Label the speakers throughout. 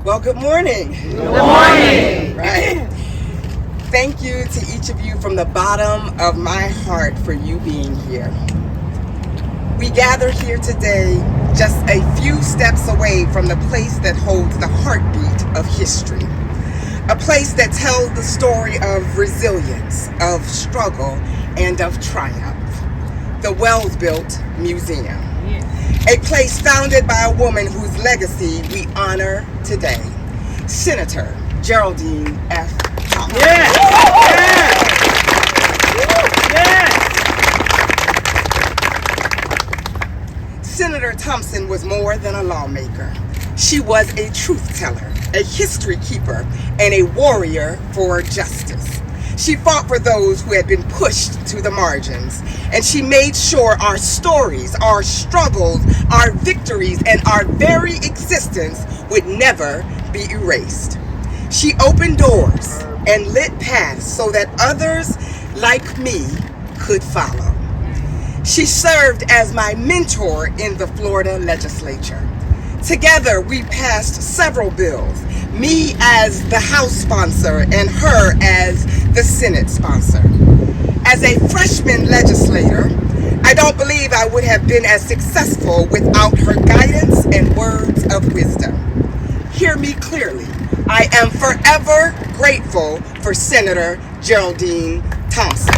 Speaker 1: Well, good morning.
Speaker 2: Good morning.
Speaker 1: Right. Thank you to each of you from the bottom of my heart for you being here. We gather here today just a few steps away from the place that holds the heartbeat of history. A place that tells the story of resilience, of struggle, and of triumph. The Wells-Built Museum. A place founded by a woman whose legacy we honor today. Senator Geraldine F. Thompson.
Speaker 2: Yes. Yes.
Speaker 1: Yes. Senator Thompson was more than a lawmaker. She was a truth teller, a history keeper, and a warrior for justice. She fought for those who had been pushed to the margins, and she made sure our stories, our struggles, our victories, and our very existence would never be erased. She opened doors and lit paths so that others like me could follow. She served as my mentor in the Florida legislature. Together, we passed several bills, me as the House sponsor and her as the Senate sponsor. As a freshman legislator, I don't believe I would have been as successful without her guidance and words of wisdom. Hear me clearly. I am forever grateful for Senator Geraldine Thompson.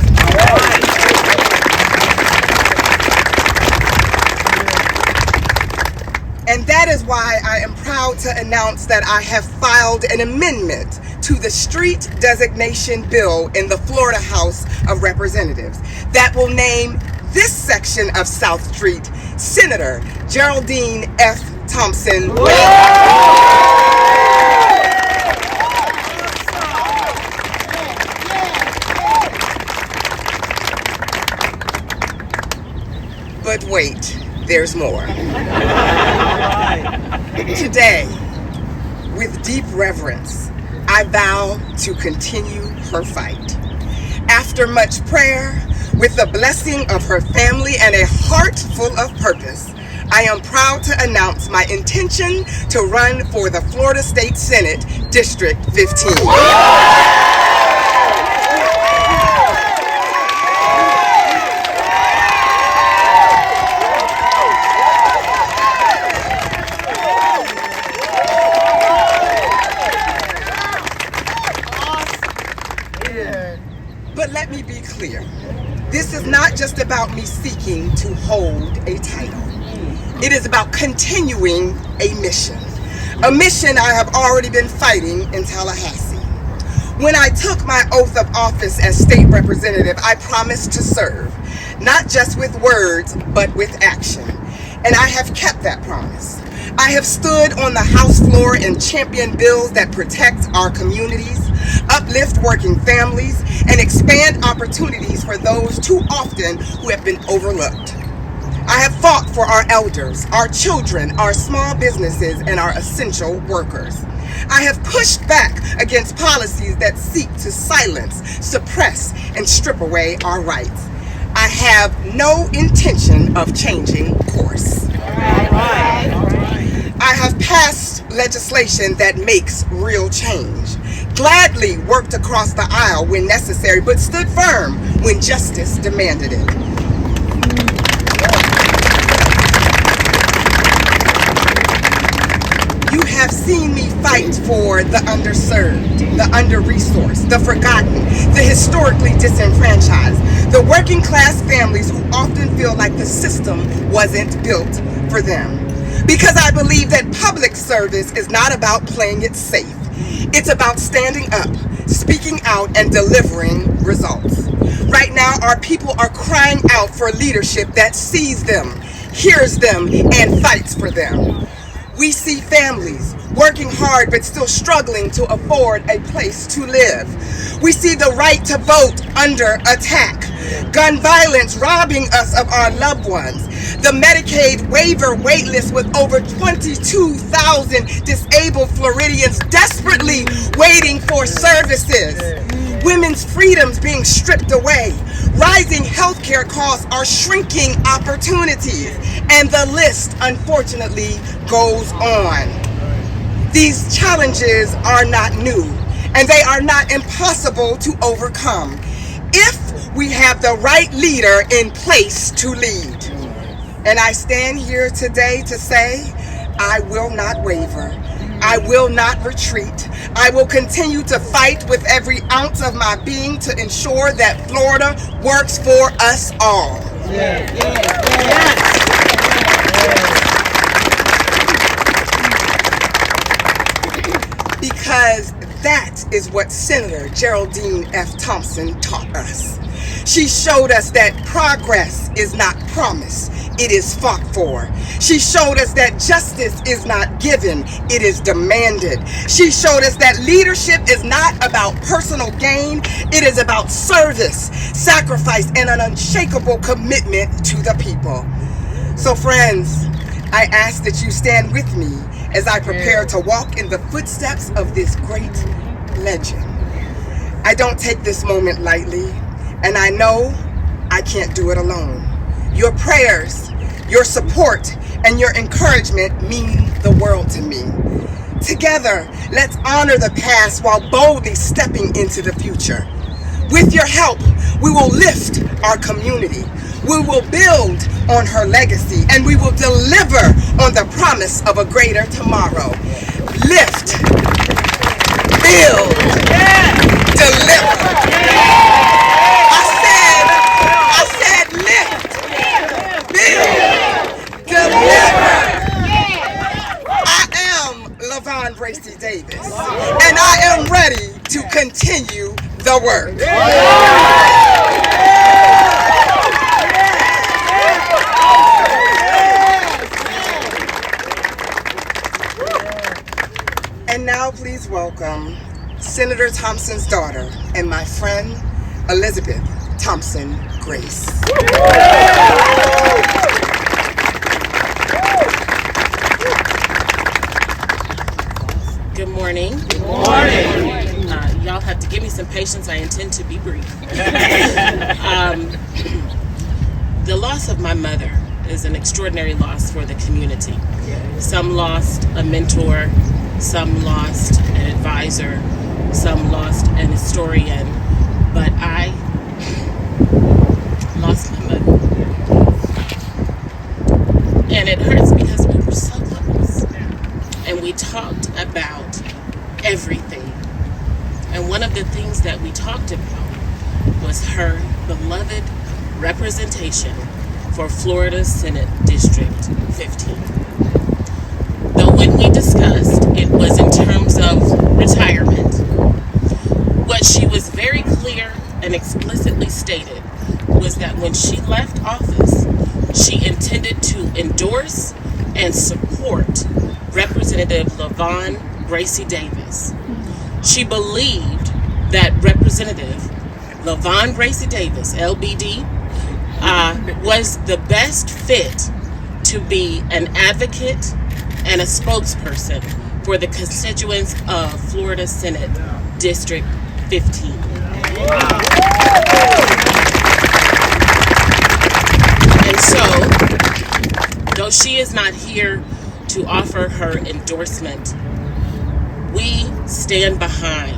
Speaker 1: And that is why I am proud to announce that I have filed an amendment to the street designation bill in the Florida House of Representatives that will name this section of South Street Senator Geraldine F. Thompson. But wait, there's more. Today, with deep reverence, I vow to continue her fight. After much prayer, with the blessing of her family and a heart full of purpose, I am proud to announce my intention to run for the Florida State Senate, District 15. But let me be clear, this is not just about me seeking to hold a title. It is about continuing a mission I have already been fighting in Tallahassee. When I took my oath of office as state representative, I promised to serve, not just with words, but with action. And I have kept that promise. I have stood on the House floor and championed bills that protect our communities, uplift working families, and expand opportunities for those too often who have been overlooked. I have fought for our elders, our children, our small businesses, and our essential workers. I have pushed back against policies that seek to silence, suppress, and strip away our rights. I have no intention of changing course. I have passed legislation that makes real change, gladly worked across the aisle when necessary, but stood firm when justice demanded it. You have seen me fight for the underserved, the under-resourced, the forgotten, the historically disenfranchised, the working class families who often feel like the system wasn't built for them. Because I believe that public service is not about playing it safe. It's about standing up, speaking out, and delivering results. Right now, our people are crying out for leadership that sees them, hears them, and fights for them. We see families working hard but still struggling to afford a place to live. We see the right to vote under attack. Gun violence robbing us of our loved ones. The Medicaid waiver waitlist with over 22,000 disabled Floridians desperately waiting for services. Women's freedoms being stripped away. Rising healthcare costs are shrinking opportunities. And the list, unfortunately, goes on. These challenges are not new, and they are not impossible to overcome if we have the right leader in place to lead. And I stand here today to say, I will not waver. I will not retreat. I will continue to fight with every ounce of my being to ensure that Florida works for us all. Because that is what Senator Geraldine F. Thompson taught us. She showed us that progress is not promised, it is fought for. She showed us that justice is not given, it is demanded. She showed us that leadership is not about personal gain, it is about service, sacrifice, and an unshakable commitment to the people. So friends, I ask that you stand with me as I prepare to walk in the footsteps of this great legend. I don't take this moment lightly, and I know I can't do it alone. Your prayers, your support, and your encouragement mean the world to me. Together, let's honor the past while boldly stepping into the future. With your help, we will lift our community. We will build on her legacy, and we will deliver on the promise of a greater tomorrow. Lift, build, deliver. I said lift, build, deliver. I am LaVon Bracy Davis, and I am ready to continue the work. And now please welcome Senator Thompson's daughter and my friend, Elizabeth Thompson Grace.
Speaker 3: Good morning.
Speaker 2: Good morning.
Speaker 3: Y'all have to give me some patience. I intend to be brief. The loss of my mother is an extraordinary loss for the community. Some lost a mentor, some lost an advisor, some lost an historian, but I lost my mother. And it hurts because we were so close. And we talked about everything. And one of the things that we talked about was her beloved representation for Florida Senate District 15. Though when we discussed, it was in terms of retirement. What she was very clear and explicitly stated was that when she left office, she intended to endorse and support Representative LaVon Bracy Davis. She believed that Representative LaVon Bracy Davis, LBD, was the best fit to be an advocate and a spokesperson for the constituents of Florida Senate District 15. And so, though she is not here to offer her endorsement, we stand behind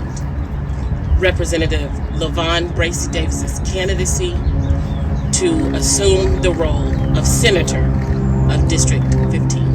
Speaker 3: Representative LaVon Bracy Davis's candidacy to assume the role of Senator of District 15.